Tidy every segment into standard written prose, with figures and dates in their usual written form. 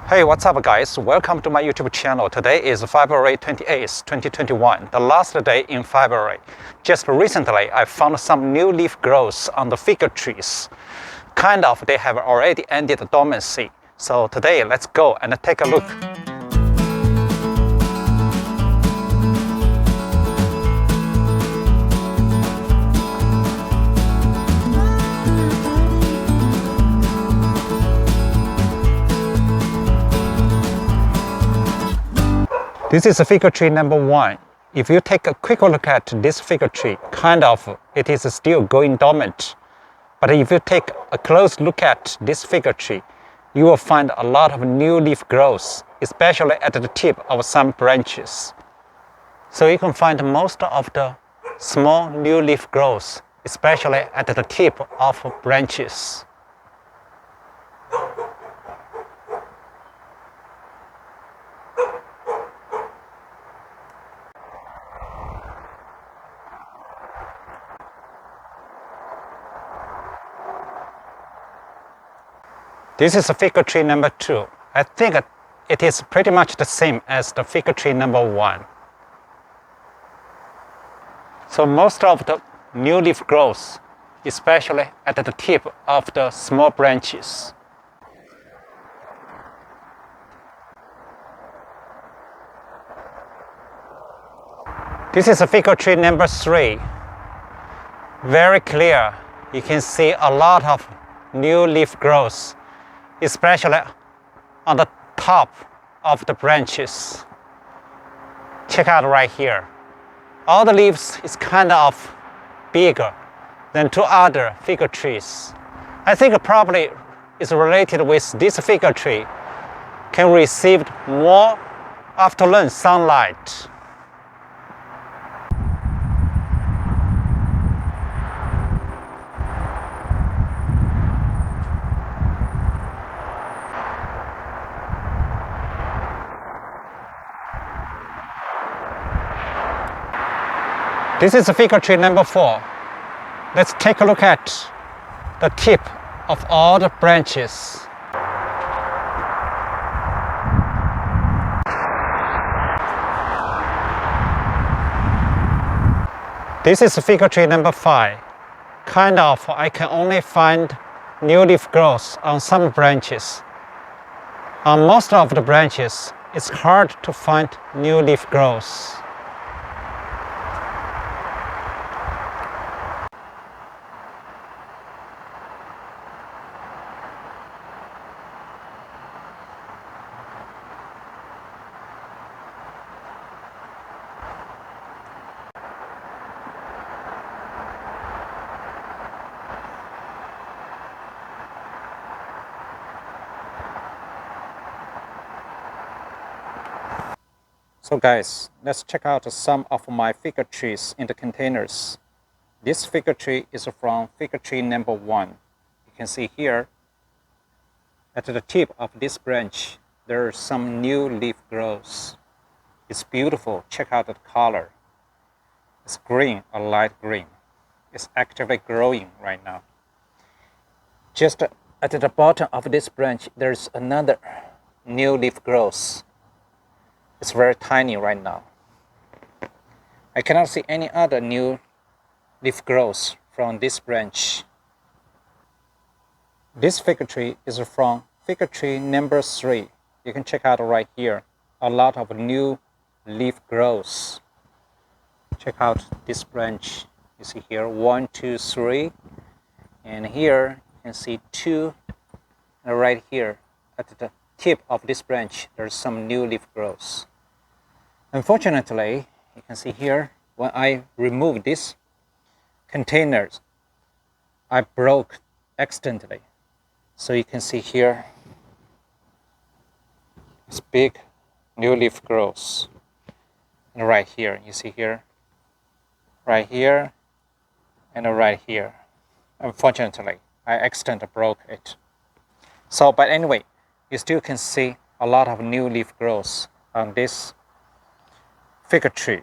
Hey, what's up guys? Welcome to my YouTube channel. Today is February 28th, 2021, the last day in February. Just recently, I found some new leaf growths on the fig trees. They have already ended dormancy. So today, let's go and take a look. This is fig tree number 1. If you take a quick look at this fig tree, it is still going dormant. But if you take a close look at this fig tree, you will find a lot of new leaf growths, especially at the tip of some branches. So you can find most of the small new leaf growths, especially at the tip of branches. This is fig tree number 2. I think it is pretty much the same as the fig tree number 1. So most of the new leaf growths, especially at the tip of the small branches. This is fig tree number 3. Very clear. You can see a lot of new leaf growths, especially on the top of the branches. Check out right here. All the leaves is bigger than 2 other fig trees. I think it probably is related with this fig tree can receive more afternoon sunlight. This is fig tree number 4. Let's take a look at the tip of all the branches. This is fig tree number 5. I can only find new leaf growth on some branches. On most of the branches, it's hard to find new leaf growth. So guys, let's check out some of my fig trees in the containers. This fig tree is from fig tree number 1. You can see here, at the tip of this branch, there are some new leaf growths. It's beautiful. Check out the color. It's green, a light green. It's actively growing right now. Just at the bottom of this branch, there's another new leaf growth. It's very tiny right now. I cannot see any other new leaf growth from this branch. This fig tree is from fig tree number 3. You can check out right here. A lot of new leaf growths. Check out this branch. You see here 1, 2, 3. And here you can see 2. And right here at the tip of this branch, there's some new leaf growth. Unfortunately, you can see here, when I remove this containers, I broke accidentally. So you can see here, it's big new leaf growth. And right here, you see here, right here, and right here. Unfortunately, I accidentally broke it. So, but anyway, you still can see a lot of new leaf growth on this fig tree.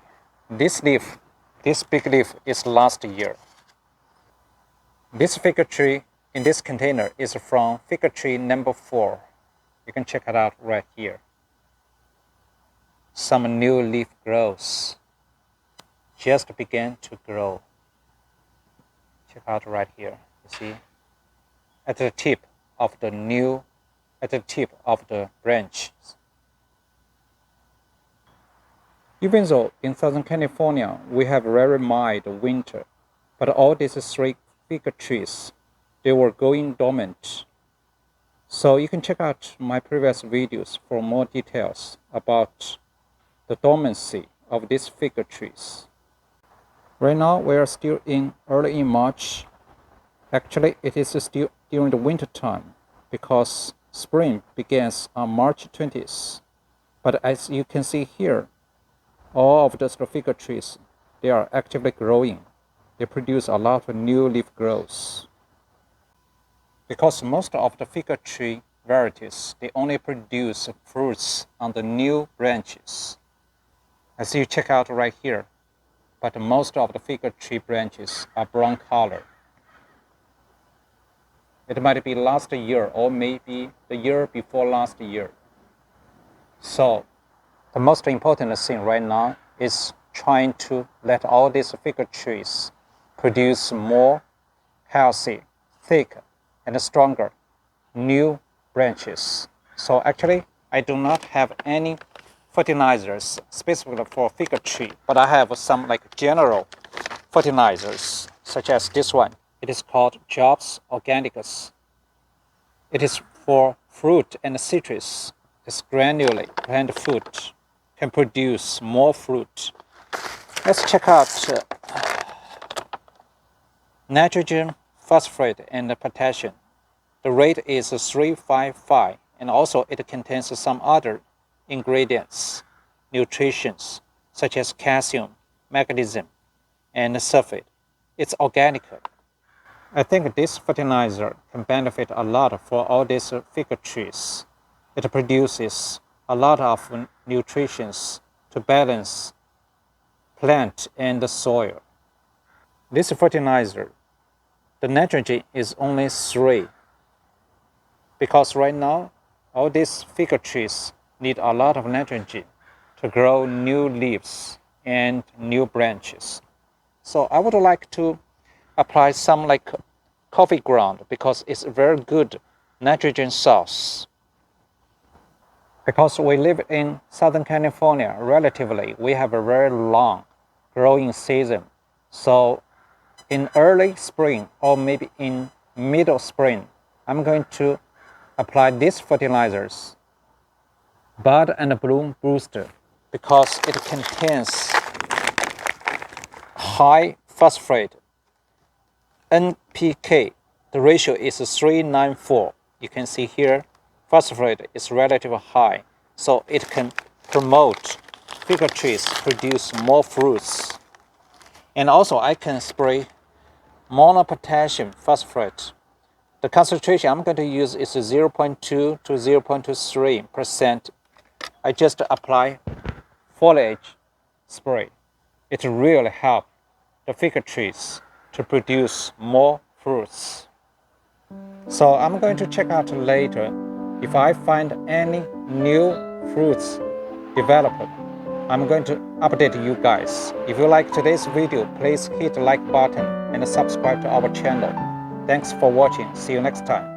This big leaf is last year. This fig tree in this container is from fig tree number 4. You can check it out right here. Some new leaf grows. Just began to grow. Check out right here. You see? At the tip of the branch. Even though in Southern California we have very mild winter, but all these 3 fig trees, they were going dormant. So you can check out my previous videos for more details about the dormancy of these fig trees. Right now we are still early in March. Actually, it is still during the winter time because spring begins on March 20th. But as you can see here, all of those fig trees, they are actively growing. They produce a lot of new leaf growths. Because most of the fig tree varieties, they only produce fruits on the new branches. As you check out right here, but most of the fig tree branches are brown color. It might be last year or maybe the year before last year. So the most important thing right now is trying to let all these fig trees produce more healthy, thick, and stronger new branches. So actually, I do not have any fertilizers specifically for fig tree, but I have some general fertilizers, such as this one. It is called Jobs Organicus. It is for fruit and citrus. This granulate plant food can produce more fruit. Let's check out nitrogen, phosphate, and potassium. The rate is 355, and also it contains some other ingredients, nutrients, such as calcium, magnesium, and sulfate. It's organic. I think this fertilizer can benefit a lot for all these fig trees. It produces a lot of nutrients to balance plant and the soil. This fertilizer, the nitrogen is only 3, because right now all these fig trees need a lot of nitrogen to grow new leaves and new branches. So I would like to apply some coffee ground because it's a very good nitrogen source. Because we live in Southern California, relatively, we have a very long growing season. So in early spring or maybe in middle spring, I'm going to apply these fertilizers, Bud and Bloom Booster, because it contains high phosphate, NPK. The ratio is 394. You can see here, phosphate is relatively high, so it can promote fig trees produce more fruits. And also I can spray monopotassium phosphate. The concentration I'm going to use is 0.2 to 0.23%. I just apply foliage spray. It really helps the fig trees to produce more fruits. So I'm going to check out later if I find any new fruits developed. I'm going to update you guys. If you like today's video, please hit the like button and subscribe to our channel. Thanks for watching. See you next time.